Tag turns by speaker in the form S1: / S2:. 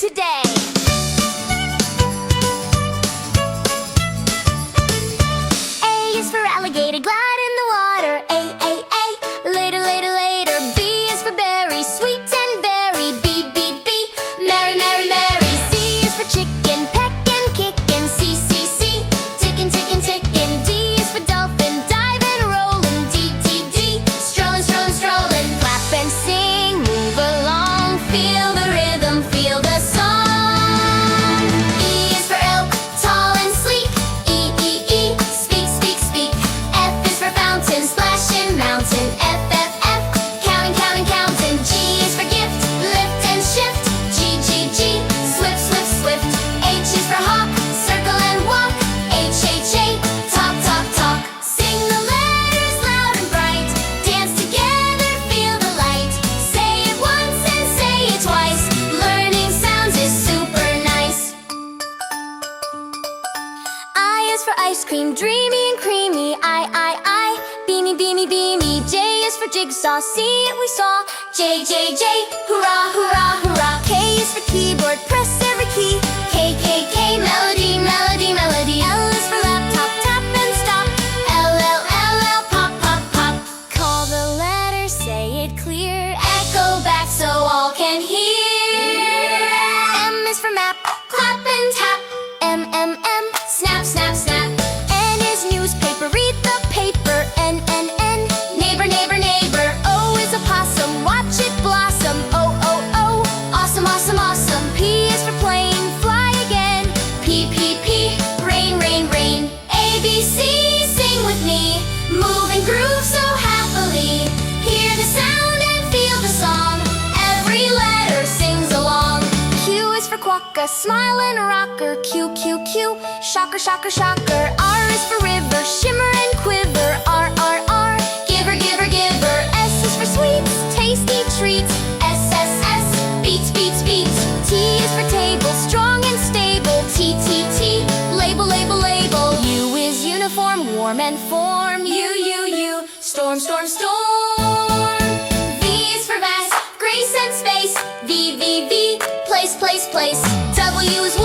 S1: today. A is for alligator, glad in the water. A, later, later, later. B is for berry, sweet and berry. B, merry, merry, merry. C is for chicken, peck and kick. And C, tickin', tickin', tickin'. D is for dolphin, dive and rollin'. D, strollin', strollin', strollin'. Clap and sing, move along, feel the rhythm, feel the song. E is for elk, tall and sleek. E, speak, speak, speak. F is for fountain, splashing mountain. F, counting, counting, counting. G is for gift, lift and shift. G, swift, swift, swift. H is for hawk, circle and walk. H, talk, talk, talk. Sing the letters loud and bright. Dance together, feel the light. Say it once and say it twice. Learning sounds is super nice. I is for ice cream, dreamy and creamy. I, beamy, beamy, beamy. J is for jigsaw, see it we saw. J, hurrah, hurrah, hurrah. K is for keyboard, press every key. K, melody, melody, melody. L is for laptop, tap and stop. L, pop, pop, pop. Call the letters, say it clear. Echo back so all can hear. M is for map, clap and tap. M, snap, snap, snap. N is newspaper, read the paper. N, neighbor, neighbor, neighbor. O is a possum, watch it blossom. O, awesome, awesome, awesome. P is for plane, fly again. P, rain, rain, rain. A, B, C, sing with me. Move and groove so happily. Hear the sound and feel the song. Every letter sings along. Q is for quokka, smile and rocker. Q, shocker, shocker, shocker. R is for river, shimmer and quiver. R, giver, giver, giver. S is for sweets, tasty treats. S, beats, beats, beats. T is for table, strong and stable. T, label, label, label. U is uniform, warm and form. U, storm, storm, storm. V is for vast, grace and space. V, place, place, place. W is